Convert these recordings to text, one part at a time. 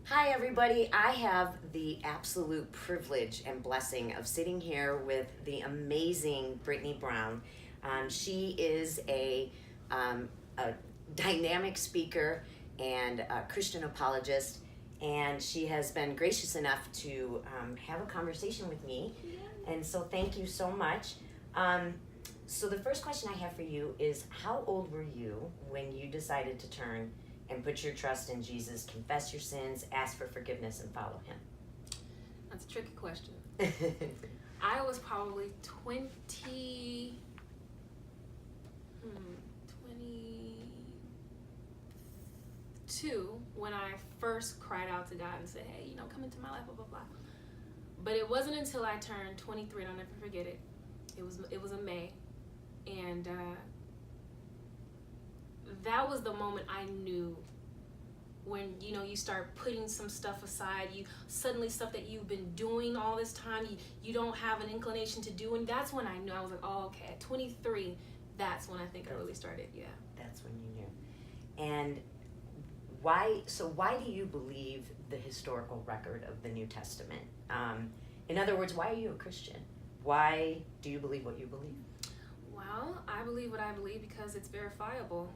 Hi, everybody. I have the absolute privilege and blessing of sitting here with the amazing Brittney Brown. She is a dynamic speaker and a Christian apologist, and she has been gracious enough to have a conversation with me. And so, thank you so much. So, the first question I have for you is, how old were you when you decided to turn and put your trust in Jesus, confess your sins, ask for forgiveness, and follow him? That's a tricky question. I was probably 22 when I first cried out to God and said, hey, come into my life, blah, blah, blah. But it wasn't until I turned 23, and I'll never forget it. It was a May. And that was the moment I knew, when you start putting some stuff aside, you suddenly stuff that you've been doing all this time, you don't have an inclination to do, and that's when I knew. I was like, oh, okay, at 23, that's when I think I really started. Yeah, that's when you knew. And why do you believe the historical record of the New Testament? In other words, why are you a Christian? Why do you believe what you believe? Well, I believe what I believe because it's verifiable.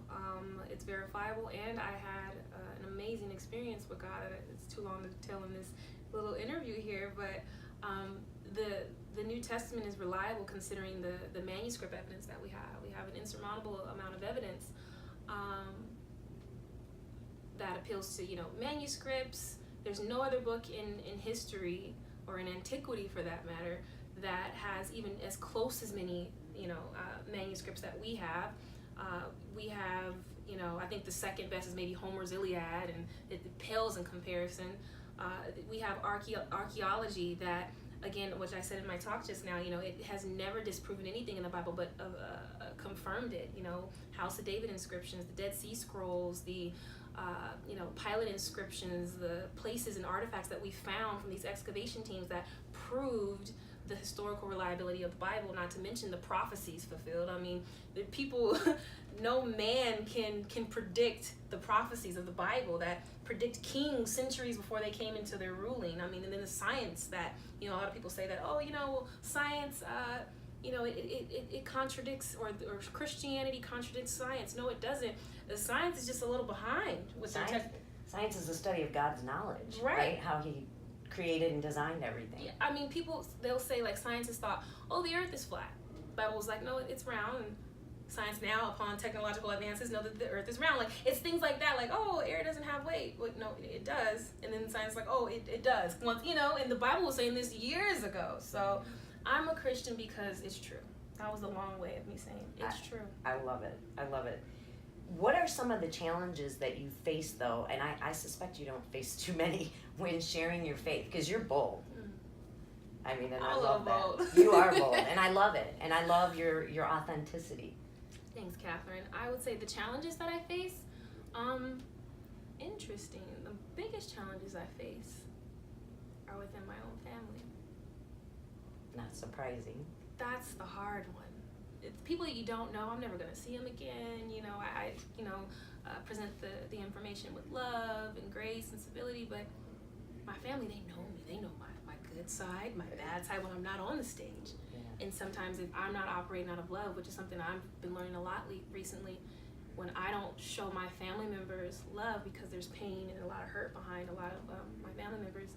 It's verifiable, and I had an amazing experience with God. It's too long to tell in this little interview here, but the New Testament is reliable considering the manuscript evidence that we have. We have an insurmountable amount of evidence that appeals to manuscripts. There's no other book in history, or in antiquity for that matter, that has even as close as many manuscripts that we have. We have, I think the second best is maybe Homer's Iliad, and it pales in comparison. We have archaeology that, again, which I said in my talk just now, it has never disproven anything in the Bible, but confirmed it. House of David inscriptions, the Dead Sea Scrolls, the Pilate inscriptions, the places and artifacts that we found from these excavation teams that proved the historical reliability of the Bible, not to mention the prophecies fulfilled. I mean, the people, no man can predict the prophecies of the Bible that predict kings centuries before they came into their ruling. I mean, and then the science that, a lot of people say that, science, it contradicts, or Christianity contradicts science. No, it doesn't. The science is just a little behind with science is the study of God's knowledge, right? How he created and designed everything. Yeah, I mean, they'll say, like, scientists thought, the earth is flat. The Bible was like, no, it's round. And science now, upon technological advances, know that the earth is round. Like, it's things like that, like, air doesn't have weight. Well, no, it does. And then science is like, it does. Once, and the Bible was saying this years ago. So I'm a Christian because it's true. That was a long way of me saying it's true. I love it. I love it. What are some of the challenges that you face, though? And I suspect you don't face too many when sharing your faith, because you're bold. I mean, and I love that. Bold. You are bold, and I love it. And I love your authenticity. Thanks, Catherine. I would say the challenges that I face, interesting. The biggest challenges I face are within my own family. Not surprising. That's the hard one. It's people that you don't know. I'm never going to see them again. I present the information with love and grace and civility, but my family, they know me. They know my good side, my bad side when I'm not on the stage. Yeah. And sometimes if I'm not operating out of love, which is something I've been learning a lot recently, when I don't show my family members love because there's pain and a lot of hurt behind a lot of my family members,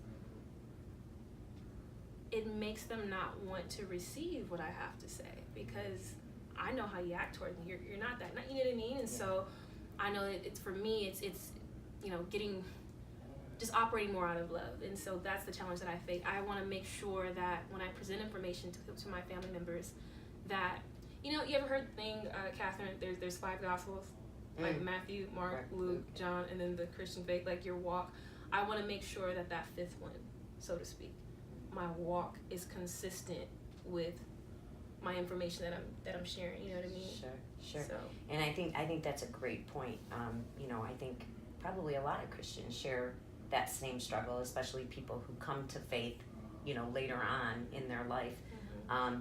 it makes them not want to receive what I have to say, because I know how you act towards me. You're not that, you know what I mean? And so I know that it's, for me, it's getting, just operating more out of love. And so that's the challenge that I face. I want to make sure that when I present information to my family members, that, you ever heard the thing, Catherine, there's 5 gospels, like Matthew, Mark, Luke, John, and then the Christian faith, like your walk. I want to make sure that 5th one, so to speak, my walk is consistent with my information that I'm sharing. You know what I mean? Sure. So. And I think that's a great point. I think probably a lot of Christians share that same struggle, especially people who come to faith, later on in their life,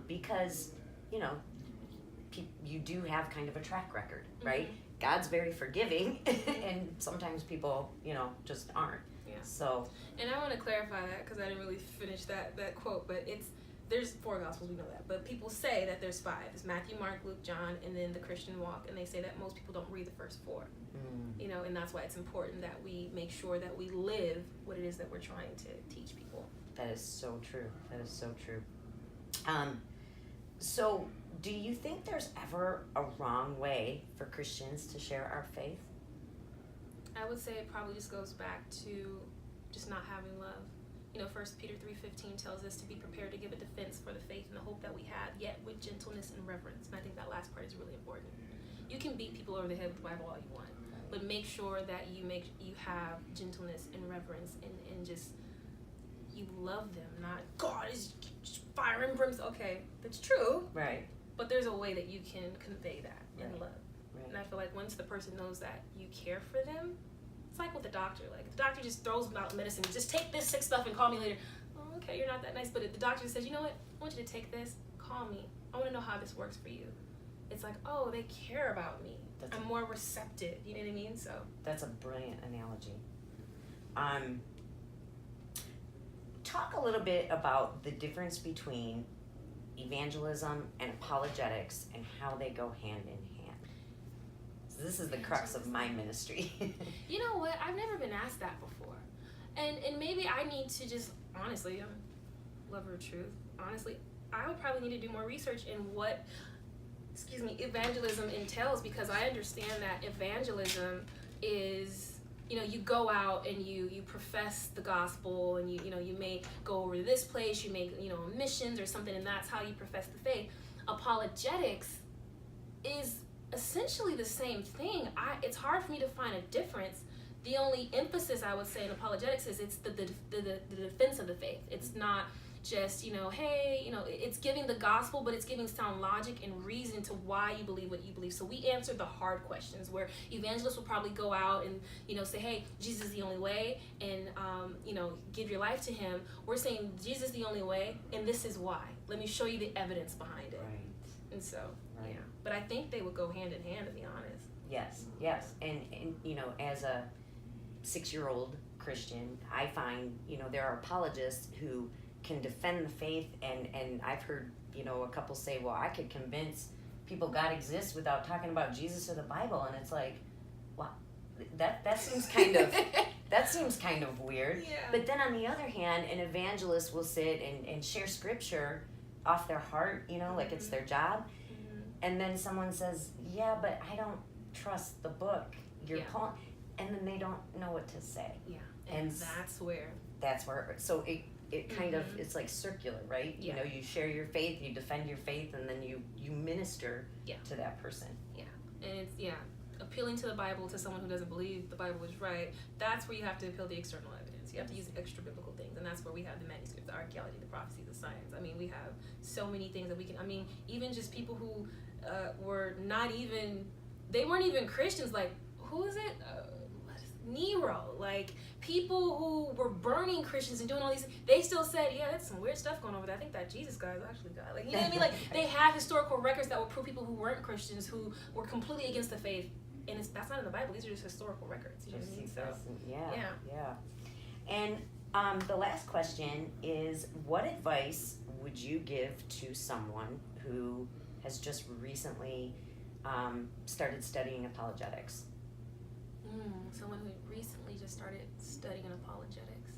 because you do have kind of a track record, right? God's very forgiving, and sometimes people, just aren't. Yeah. So. And I want to clarify that because I didn't really finish that quote, but there's 4 gospels, we know that, but people say that there's 5. It's Matthew, Mark, Luke, John, and then the Christian walk, and they say that most people don't read the first 4. And that's why it's important that we make sure that we live what it is that we're trying to teach people. That is so true. That is so true. So do you think there's ever a wrong way for Christians to share our faith? I would say it probably just goes back to just not having love. 1 Peter 3:15 tells us to be prepared to give a defense for the faith and the hope that we have, yet with gentleness and reverence. And I think that last part is really important. You can beat people over the head with the Bible all you want, but make sure that you have gentleness and reverence and just you love them, not God is fire and brimstone. Okay, that's true. Right. But there's a way that you can convey that in love. Right. And I feel like once the person knows that you care for them, it's like with the doctor. Like if the doctor just throws them out medicine, just take this sick stuff and call me later. Oh, okay, you're not that nice. But if the doctor says, you know what, I want you to take this, call me. I want to know how this works for you. It's like, oh, they care about me. I'm more receptive. You know what I mean? So that's a brilliant analogy. Talk a little bit about the difference between evangelism and apologetics and how they go hand in hand. So this is the crux of my ministry. You know what? I've never been asked that before. And maybe I need to just, honestly, I'm lover of truth. Honestly, I would probably need to do more research in what, evangelism entails, because I understand that evangelism is, you go out and you profess the gospel, and you may go over to this place, you make, missions or something, and that's how you profess the faith. Apologetics is essentially the same thing. It's hard for me to find a difference. The only emphasis I would say in apologetics is it's the defense of the faith. It's not just, hey, it's giving the gospel, but it's giving sound logic and reason to why you believe what you believe. So we answer the hard questions, where evangelists will probably go out and, say, hey, Jesus is the only way, and, give your life to him. We're saying Jesus is the only way, and this is why. Let me show you the evidence behind it. Right. And so, right. Yeah. But I think they would go hand in hand, to be honest. Yes. And as a 6-year-old Christian, I find, there are apologists who can defend the faith, and I've heard, a couple say, well, I could convince people God exists without talking about Jesus or the Bible, and it's like, wow, that seems kind of weird. Yeah. But then on the other hand, an evangelist will sit and share scripture off their heart, like it's their job, and then someone says, yeah, but I don't trust the book you're pulling, and then they don't know what to say. Yeah, and that's where, so it kind of, it's like circular, right? Yeah. You share your faith, you defend your faith, and then you minister to that person. Yeah, and it's, appealing to the Bible to someone who doesn't believe the Bible is right, that's where you have to appeal the external evidence. You have to use extra biblical things, and that's where we have the manuscripts, the archaeology, the prophecy, the science. I mean, we have so many things that we can, even just people who they weren't even Christians, like, who is it? Nero, like people who were burning Christians and doing all these, they still said, yeah, that's some weird stuff going over there. I think that Jesus guy is actually God. Like, you know what I mean? Like, they have historical records that will prove people who weren't Christians, who were completely against the faith, and that's not in the Bible. These are just historical records. You know what I mean? So, yeah. And the last question is, what advice would you give to someone who has just recently started studying apologetics? Someone who recently just started studying apologetics.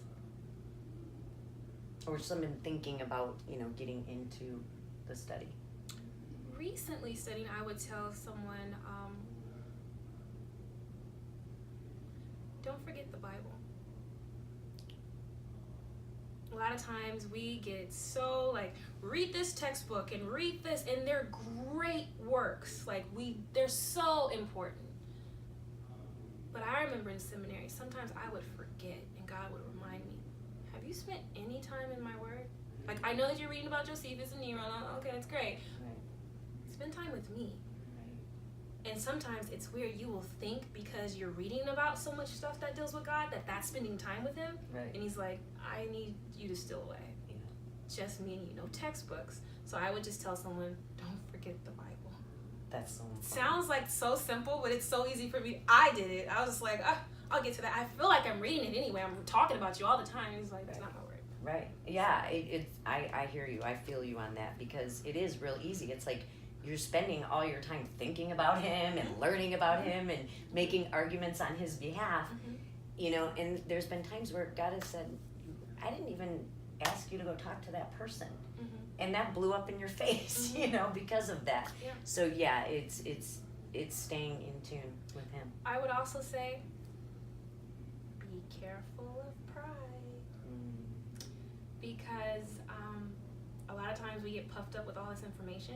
Or someone thinking about, getting into the study. Recently studying, I would tell someone, don't forget the Bible. A lot of times we get so, like, read this textbook and read this, and they're great works. Like, they're so important. But I remember in seminary, sometimes I would forget, and God would remind me, have you spent any time in my word? Like, I know that you're reading about Josephus and Nero, and okay, that's great. Right. Spend time with me. Right. And sometimes it's weird, you will think because you're reading about so much stuff that deals with God, that's spending time with him. Right. And he's like, I need you to still away. Yeah. Just me and you, no textbooks. So I would just tell someone, don't forget the Bible. That's so funny. Sounds like so simple, but it's so easy for me. I did it. I was just like, I'll get to that. I feel like I'm reading it anyway. I'm talking about you all the time. He's like, that's not how it works. Right. Yeah. I hear you. I feel you on that, because it is real easy. It's like you're spending all your time thinking about him and learning about him and making arguments on his behalf. You know, and there's been times where God has said, I didn't even ask you to go talk to that person. And that blew up in your face, you know, because of that. Yeah. So yeah, it's staying in tune with him. I would also say, be careful of pride. Because a lot of times we get puffed up with all this information,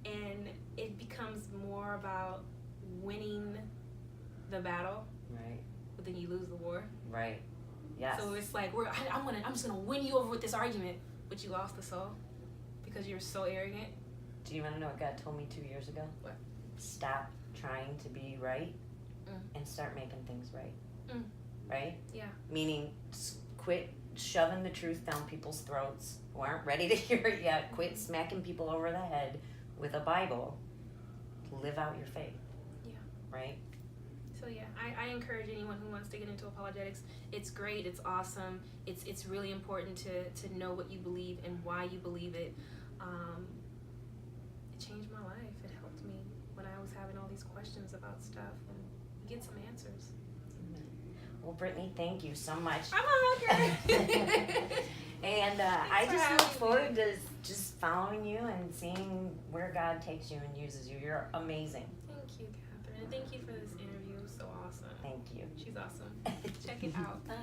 and it becomes more about winning the battle, Right. but then you lose the war. Right. Yes. So it's like I'm just gonna win you over with this argument, but you lost the soul because you're so arrogant. Do you want to know what God told me 2 years ago? What? Stop trying to be right and start making things right. Right? Yeah. Meaning, quit shoving the truth down people's throats who aren't ready to hear it yet. Quit smacking people over the head with a Bible. Live out your faith. Yeah. Right? So yeah, I encourage anyone who wants to get into apologetics. It's great. It's awesome. It's really important to know what you believe and why you believe it. It changed my life. It helped me when I was having all these questions about stuff, and you get some answers. Well, Brittney, thank you so much. I'm a hugger. And I just look forward to just following you and seeing where God takes you and uses you. You're amazing. Thank you, Catherine. And thank you for this interview. It was so awesome. Thank you. She's awesome. Check it out. Bye.